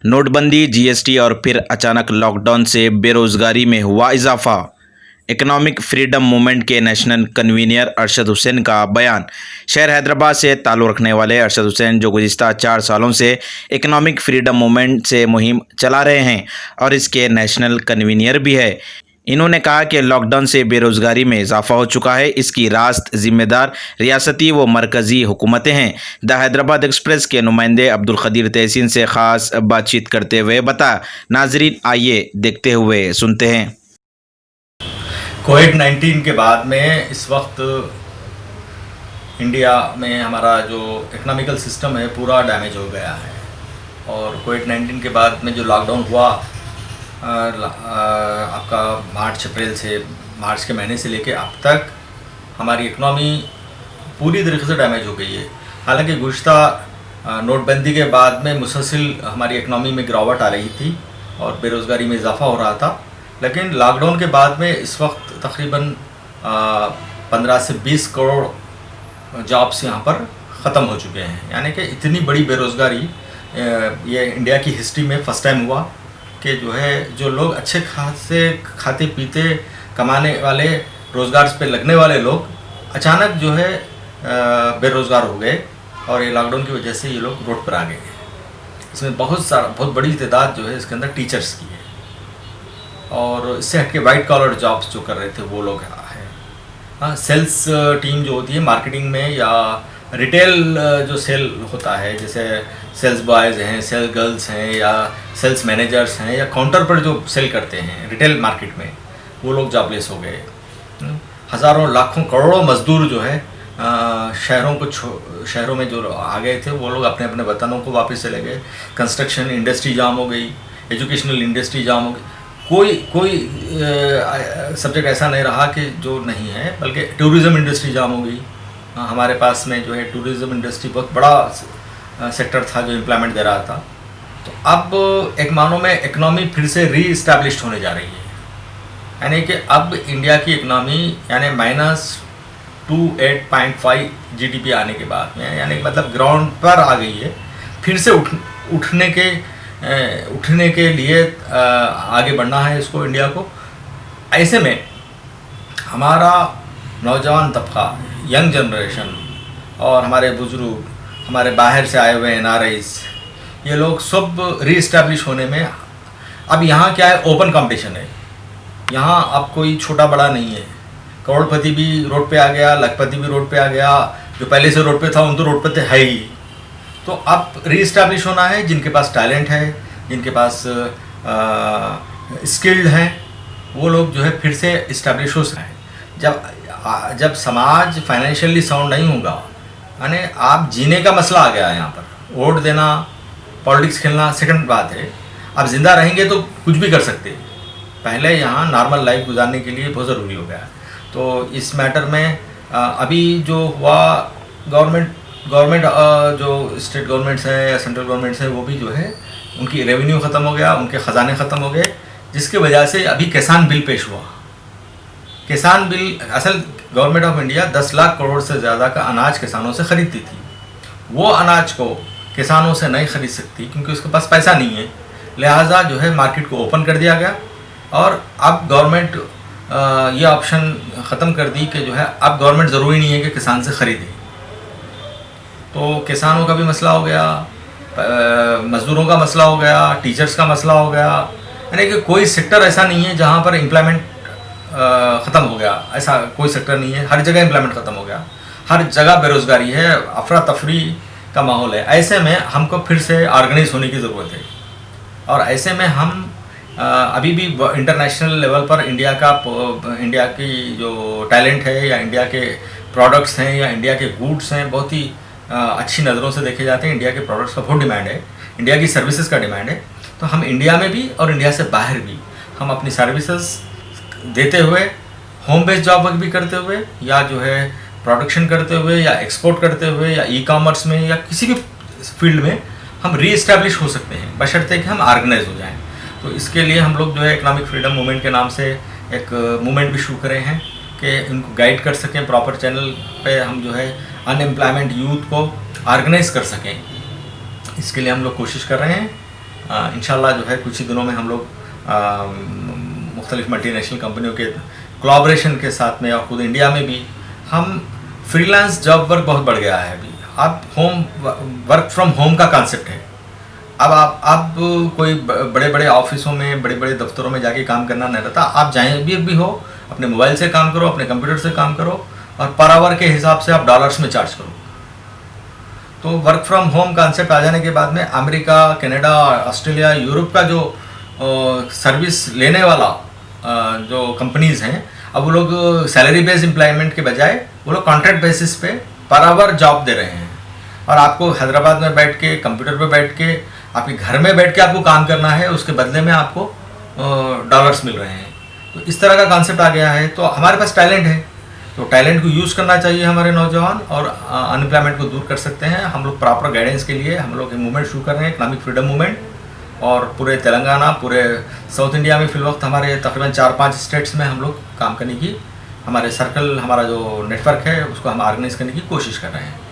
नोटबंदी, जीएसटी और फिर अचानक लॉकडाउन से बेरोजगारी में हुआ इजाफा। इकोनॉमिक फ्रीडम मूवमेंट के नेशनल कन्वीनर अरशद हुसैन का बयान। शहर हैदराबाद से ताल्लुक़ रखने वाले अरशद हुसैन, जो गुज़िस्ता 4 सालों से इकोनॉमिक फ्रीडम मूवमेंट से मुहिम चला रहे हैं और इसके नेशनल कन्वीनर भी है, इन्होंने कहा कि लॉकडाउन से बेरोज़गारी में इजाफा हो चुका है। इसकी रास्त ज़िम्मेदार रियासती व मरकज़ी हुकूमतें हैं। द हैदराबाद एक्सप्रेस के नुमाइंदे अब्दुल क़दीर तहसीन से ख़ास बातचीत करते हुए बताया। नाजरीन, आइए देखते हुए सुनते हैं। कोविड-19 के बाद में इस वक्त इंडिया में हमारा जो इकोनॉमिकल सिस्टम है पूरा डैमेज हो गया है और कोविड-19 के बाद में जो लॉकडाउन हुआ आपका मार्च के महीने से लेके अब तक हमारी इकनॉमी पूरी तरीके से डैमेज हो गई है। हालांकि गुज़िस्ता नोटबंदी के बाद में मुसलसिल हमारी इकनॉमी में गिरावट आ रही थी और बेरोज़गारी में इजाफा हो रहा था, लेकिन लॉकडाउन के बाद में इस वक्त तकरीबन 15 से 20 करोड़ जॉब्स यहाँ पर ख़त्म हो चुके हैं। यानी कि इतनी बड़ी बेरोज़गारी ये इंडिया की हिस्ट्री में फ़र्स्ट टाइम हुआ कि जो लोग अच्छे खासे खाते पीते कमाने वाले, रोज़गार पे लगने वाले लोग अचानक बेरोज़गार हो गए और ये लॉकडाउन की वजह से ये लोग रोड पर आ गए। इसमें बहुत बड़ी तादाद इसके अंदर टीचर्स की है और इससे हट के वाइट कॉलर जॉब्स जो कर रहे थे वो लोग हैं। हाँ, सेल्स टीम जो होती है मार्केटिंग में या रिटेल जो सेल होता है, जैसे सेल्स बॉयज़ हैं, सेल्स गर्ल्स हैं या सेल्स मैनेजर्स हैं या काउंटर पर जो सेल करते हैं रिटेल मार्केट में, वो लोग जॉबलेस हो गए। हज़ारों लाखों करोड़ों मज़दूर शहरों में जो आ गए थे वो लोग अपने अपने वतनों को वापस चले गए। कंस्ट्रक्शन इंडस्ट्री जाम हो गई, एजुकेशनल इंडस्ट्री जाम हो गई। कोई सब्जेक्ट ऐसा नहीं रहा कि जो नहीं है, बल्कि टूरिज़्म इंडस्ट्री जाम हो गई। हमारे पास में टूरिज़्म इंडस्ट्री बहुत बड़ा सेक्टर था जो एम्प्लॉयमेंट दे रहा था। तो अब एक मानो में इकनॉमी फिर से री-इस्टेब्लिश्ड होने जा रही है। यानी कि अब इंडिया की इकनॉमी यानी -28.5 जीडीपी आने के बाद में, यानी मतलब ग्राउंड पर आ गई है। फिर से उठने के लिए आगे बढ़ना है इसको, इंडिया को। ऐसे में हमारा नौजवान तबका, यंग जनरेशन और हमारे बुजुर्ग, हमारे बाहर से आए हुए NRIs, ये लोग सब री-इस्टेब्लिश होने में, अब यहाँ क्या है, ओपन कंपटीशन है। यहाँ अब कोई छोटा बड़ा नहीं है। करोड़पति भी रोड पे आ गया, लखपति भी रोड पे आ गया, जो पहले से रोड पे था उन तो रोड पे तो है ही। तो अब रीइस्टैब्लिश होना है। जिनके पास टैलेंट है, जिनके पास स्किल्ड हैं, वो लोग फिर से इस्टेब्लिश हो सकते हैं। जब समाज फाइनेंशियली साउंड नहीं होगा, यानी आप जीने का मसला आ गया है यहाँ पर। वोट देना, पॉलिटिक्स खेलना सेकंड बात है। आप ज़िंदा रहेंगे तो कुछ भी कर सकते हैं। पहले यहाँ नॉर्मल लाइफ गुजारने के लिए बहुत ज़रूरी हो गया है। तो इस मैटर में अभी जो हुआ, गवर्नमेंट जो स्टेट गवर्नमेंट्स हैं या सेंट्रल गवर्नमेंट्स हैं, वो भी उनकी रेवेन्यू ख़त्म हो गया, उनके ख़जाने ख़त्म हो गए, जिसकी वजह से अभी किसान बिल पेश हुआ। किसान बिल, असल government of India 10 lakh crore से ज़्यादा का अनाज किसानों से ख़रीदती थी। वो अनाज को किसानों से नहीं ख़रीद सकती क्योंकि उसके पास पैसा नहीं है। लिहाजा मार्केट को ओपन कर दिया गया और अब गवर्नमेंट ये ऑप्शन ख़त्म कर दी कि अब गवर्नमेंट ज़रूरी नहीं है कि किसान से ख़रीदे। तो किसानों का भी मसला हो गया, मज़दूरों का मसला हो गया, टीचर्स का मसला हो गया। यानी कि कोई सेक्टर ऐसा नहीं है जहाँ पर एम्प्लॉयमेंट ख़त्म हो गया। ऐसा कोई सेक्टर नहीं है, हर जगह एम्प्लॉयमेंट ख़त्म हो गया, हर जगह बेरोज़गारी है, अफरा तफरी का माहौल है। ऐसे में हमको फिर से ऑर्गेनाइज होने की ज़रूरत है और ऐसे में हम अभी भी इंटरनेशनल लेवल पर इंडिया की जो टैलेंट है या इंडिया के प्रोडक्ट्स हैं या इंडिया के गुड्स हैं, बहुत ही अच्छी नज़रों से देखे जाते हैं। इंडिया के प्रोडक्ट्स का बहुत डिमांड है, इंडिया की सर्विसेज का डिमांड है। तो हम इंडिया में भी और इंडिया से बाहर भी हम अपनी सर्विसेज देते हुए, होम बेस्ड जॉब वर्क भी करते हुए, या प्रोडक्शन करते हुए या एक्सपोर्ट करते हुए या ई-कॉमर्स में या किसी भी फील्ड में हम री-इस्टेब्लिश हो सकते हैं, बशर्ते कि हम ऑर्गेनाइज हो जाएं। तो इसके लिए हम लोग इकोनॉमिक फ्रीडम मूवमेंट के नाम से एक मूवमेंट भी शुरू करे हैं कि उनको गाइड कर सकें, प्रॉपर चैनल पे हम जो है अनएम्प्लॉयमेंट यूथ को ऑर्गेनाइज कर सकें। इसके लिए हम लोग कोशिश कर रहे हैं। इंशाल्लाह जो है कुछ ही दिनों में हम लोग मुख्तलिफ मल्टीनेशनल कंपनियों के कोलैबोरेशन के साथ में और खुद इंडिया में भी हम फ्रीलांस जॉब वर्क बहुत बढ़ गया है अभी। अब वर्क फ्रॉम होम का कॉन्सेप्ट है। अब कोई बड़े बड़े ऑफिसों में, बड़े बड़े दफ्तरों में जाके काम करना नहीं रहता। आप जहाँ भी हो, अपने मोबाइल से काम करो, अपने कंप्यूटर से काम करो और पर आवर के हिसाब से आप डॉलर्स में चार्ज करो। तो वर्क फ्रॉम होम कॉन्सेप्ट आ जाने के बाद में अमेरिका, कनाडा, ऑस्ट्रेलिया, यूरोप का जो सर्विस लेने वाला जो कंपनीज़ हैं, अब वो लोग सैलरी बेस्ड एम्प्लॉयमेंट के बजाय वो लोग कॉन्ट्रैक्ट बेसिस पे पर आवर जॉब दे रहे हैं। और आपको हैदराबाद में बैठ के, कंप्यूटर पे बैठ के, आपके घर में बैठ के आपको काम करना है, उसके बदले में आपको डॉलर्स मिल रहे हैं। तो इस तरह का कॉन्सेप्ट आ गया है। तो हमारे पास टैलेंट है, तो टैलेंट को यूज़ करना चाहिए हमारे नौजवान, और अनएम्प्लॉयमेंट को दूर कर सकते हैं। हम लोग प्रॉपर गाइडेंस के लिए हम लोग मूवमेंट शुरू कर रहे हैं, इकोनॉमिक फ्रीडम मूवमेंट। और पूरे तेलंगाना, पूरे साउथ इंडिया में फिल वक्त हमारे तकरीबन 4-5 स्टेट्स में हम लोग काम करने की, हमारे सर्कल, हमारा जो नेटवर्क है उसको हम ऑर्गेनाइज करने की कोशिश कर रहे हैं।